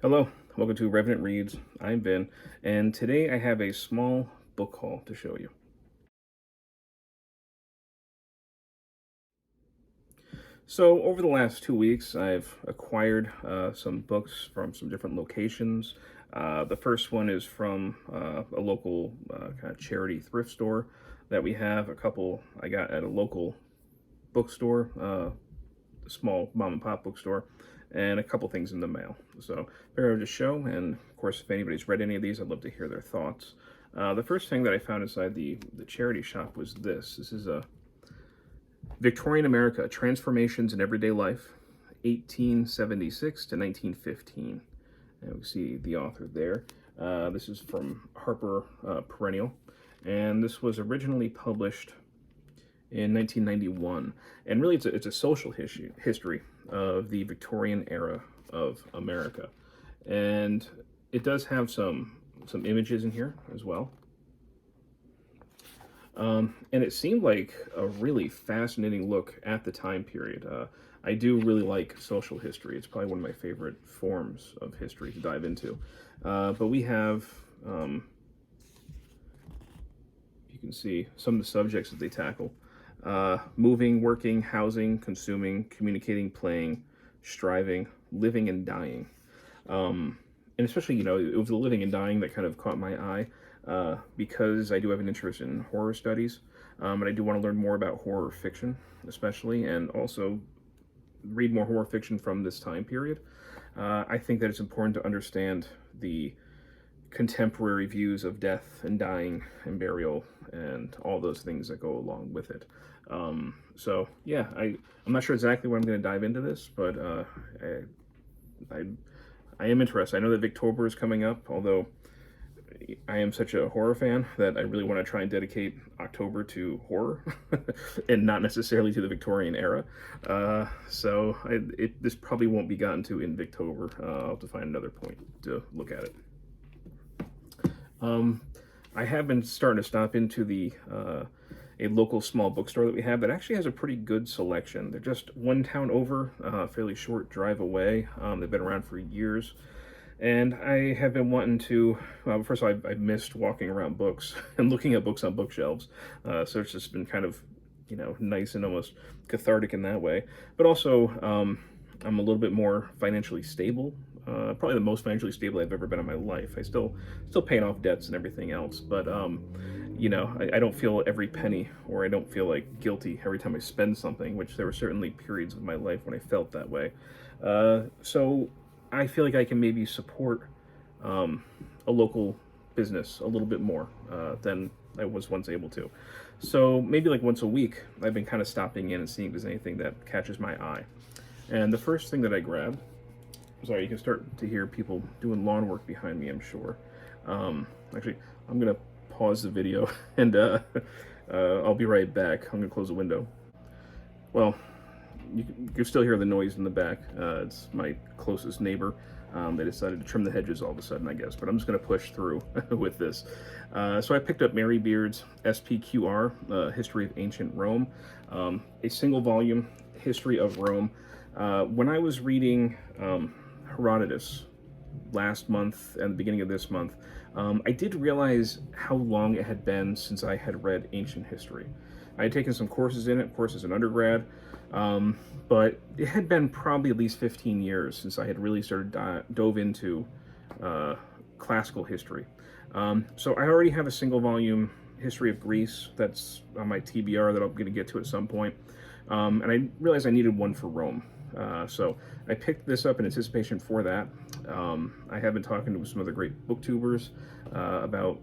Hello, welcome to Revenant Reads. I'm Ben, and today I have a small book haul to show you. So, over the last 2 weeks, I've acquired some books from some different locations. The first one is from a local kind of charity thrift store that we have. A couple I got at a local bookstore, a small mom and pop bookstore, and a couple things in the mail. So, fair to show, and of course, if anybody's read any of these, I'd love to hear their thoughts. The first thing that I found inside the charity shop was this. This is a Victorian America, Transformations in Everyday Life, 1876 to 1915. And we see the author there. This is from Harper Perennial, and this was originally published in 1991. And really, it's a social history of the Victorian era of America. And it does have some images in here as well. And it seemed like a really fascinating look at the time period. I do really like social history. It's probably one of my favorite forms of history to dive into. But we have, you can see some of the subjects that they tackle. Moving, working, housing, consuming, communicating, playing, striving, living, and dying. And especially, it was the living and dying that kind of caught my eye. Because I do have an interest in horror studies, and I do want to learn more about horror fiction, especially, and also read more horror fiction from this time period. I think that it's important to understand the contemporary views of death and dying and burial and all those things that go along with it. So yeah, I'm not sure exactly where I'm going to dive into this, but I am interested. I know that Victober is coming up, although I am such a horror fan that I really want to try and dedicate October to horror and not necessarily to the Victorian era. So this probably won't be gotten to in Victober. I'll have to find another point to look at it. I have been starting to stop into a local small bookstore that we have that actually has a pretty good selection. They're just one town over, fairly short drive away. They've been around for years. And I have been wanting to, first of all, I've missed walking around books and looking at books on bookshelves. So it's just been kind of, nice and almost cathartic in that way. But also, I'm a little bit more financially stable. Probably the most financially stable I've ever been in my life. I still paying off debts and everything else. But, I don't feel every penny, or I don't feel like guilty every time I spend something, which there were certainly periods of my life when I felt that way. So I feel like I can maybe support a local business a little bit more than I was once able to. So maybe like once a week, I've been kind of stopping in and seeing if there's anything that catches my eye. And the first thing that I grabbed, sorry, you can start to hear people doing lawn work behind me, I'm sure. Actually, I'm going to pause the video and I'll be right back. I'm going to close the window. Well, you can still hear the noise in the back. It's my closest neighbor. They decided to trim the hedges all of a sudden, I guess, but I'm just going to push through with this. So I picked up Mary Beard's SPQR, History of Ancient Rome, a single volume history of Rome. When I was reading Herodotus last month and the beginning of this month, I did realize how long it had been since I had read ancient history. I had taken some courses in it, of course, as an undergrad, but it had been probably at least 15 years since I had really started dove into classical history. So I already have a single volume history of Greece that's on my TBR that I'm going to get to at some point, and I realized I needed one for Rome. So I picked this up in anticipation for that. I have been talking to some other great booktubers about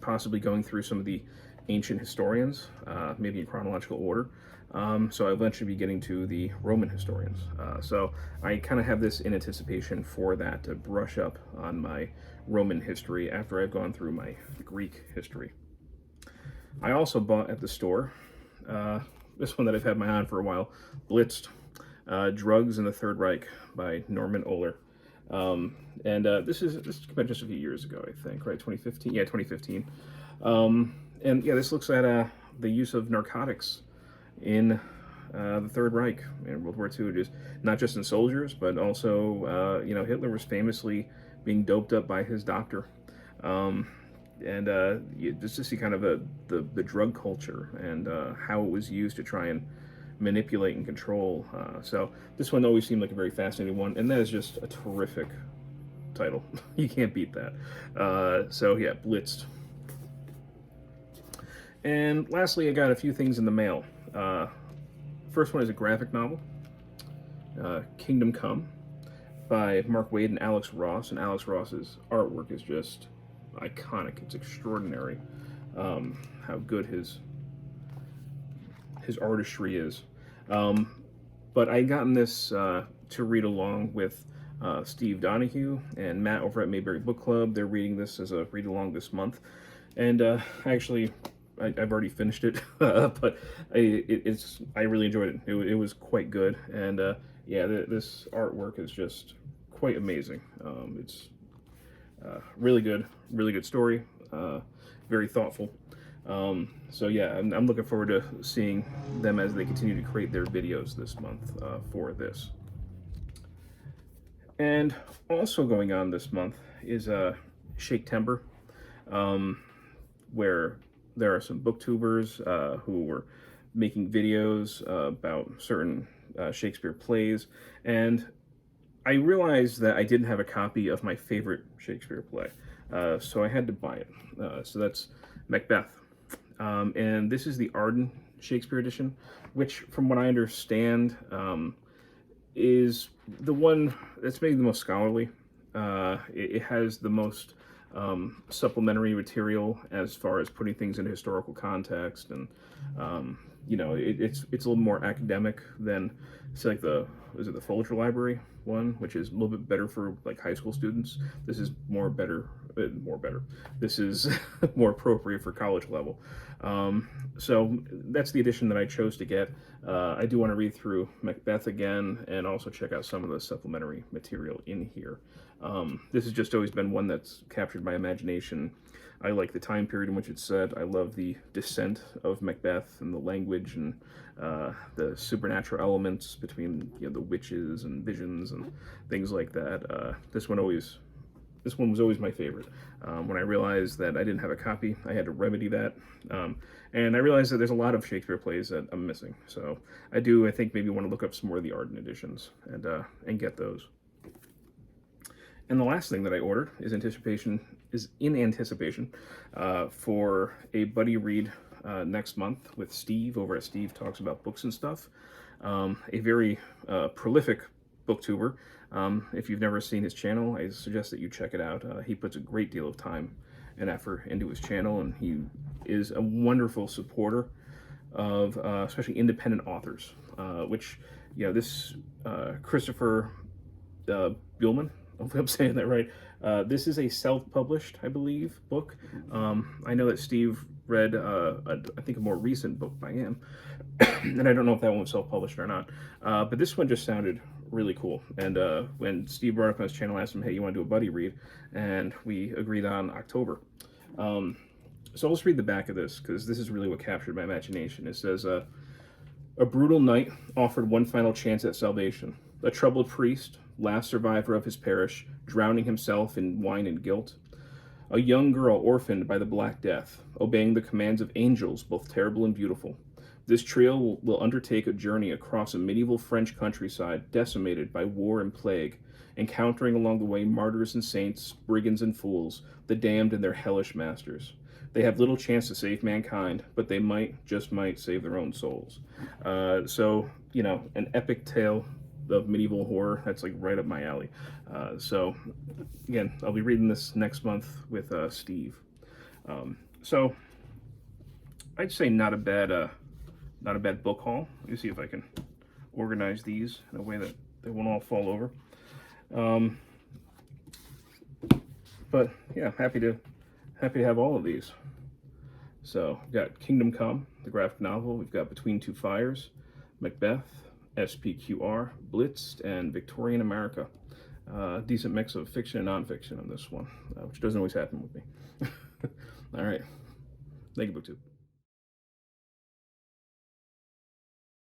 possibly going through some of the ancient historians, maybe in chronological order. So I'll eventually be getting to the Roman historians. So I kind of have this in anticipation for that, to brush up on my Roman history after I've gone through my Greek history. I also bought at the store this one that I've had my eye on for a while, Blitzed, Drugs in the Third Reich by Norman Ohler. This came out just a few years ago, I think, right? 2015? Yeah, 2015. And yeah, this looks at the use of narcotics in the Third Reich in World War II, just not just in soldiers, but also Hitler was famously being doped up by his doctor. And just to see kind of the drug culture and how it was used to try and manipulate and control. So this one always seemed like a very fascinating one, and that is just a terrific title. You can't beat that. So yeah, Blitzed. And lastly, I got a few things in the mail. First one is a graphic novel, Kingdom Come, by Mark Waid and Alex Ross. And Alex Ross's artwork is just iconic. It's extraordinary how good his artistry is. But I gotten this to read along with Steve Donoghue and Matt over at Mayberry Bookclub. They're reading this as a read along this month, and I've already finished it, but I really enjoyed it. It was quite good, and this artwork is just quite amazing. It's really good story, very thoughtful. So yeah, I'm looking forward to seeing them as they continue to create their videos this month for this. And also going on this month is Shake-Tember, where there are some booktubers who were making videos about certain Shakespeare plays, and I realized that I didn't have a copy of my favorite Shakespeare play, so I had to buy it. So that's Macbeth, and this is the Arden Shakespeare edition, which, from what I understand, is the one that's maybe the most scholarly. It has the most supplementary material as far as putting things in historical context, and it's a little more academic than, say, like the Folger Library one, which is a little bit better for like high school students. This is more better. This is more appropriate for college level. So that's the edition that I chose to get. I do want to read through Macbeth again and also check out some of the supplementary material in here. This has just always been one that's captured my imagination. I like the time period in which it's set. I love the descent of Macbeth and the language and the supernatural elements between the witches and visions and things like that. This one was always my favorite. When I realized that I didn't have a copy, I had to remedy that. And I realized that there's a lot of Shakespeare plays that I'm missing. So I think maybe want to look up some more of the Arden editions and get those. And the last thing that I ordered is in anticipation for a buddy read next month with Steve over at Steve Talks About Books and Stuff. A very prolific booktuber. If you've never seen his channel, I suggest that you check it out. He puts a great deal of time and effort into his channel, and he is a wonderful supporter of especially independent authors, which, this Christopher Buehlman, hopefully I'm saying that right. This is a self-published, I believe, book. I know that Steve read, I think, a more recent book by him, and I don't know if that one was self-published or not. But this one just sounded really cool. And when Steve brought up on his channel, I asked him, hey, you want to do a buddy read? And we agreed on October. So I'll just read the back of this, because this is really what captured my imagination. It says, a brutal knight offered one final chance at salvation. A troubled priest, last survivor of his parish, drowning himself in wine and guilt. A young girl orphaned by the Black Death, obeying the commands of angels both terrible and beautiful. This trio will undertake a journey across a medieval French countryside decimated by war and plague, encountering along the way martyrs and saints, brigands and fools, the damned and their hellish masters. They have little chance to save mankind, but they just might save their own souls. So, an epic tale of medieval horror, that's like right up my alley. So again, I'll be reading this next month with Steve. So I'd say not a bad book haul. Let me see if I can organize these in a way that they won't all fall over. But yeah, happy to have all of these. So we've got Kingdom Come, the graphic novel. We've got Between Two Fires, Macbeth, SPQR, Blitzed, and Victorian America. Decent mix of fiction and nonfiction on this one, which doesn't always happen with me. All right. Thank you, BookTube.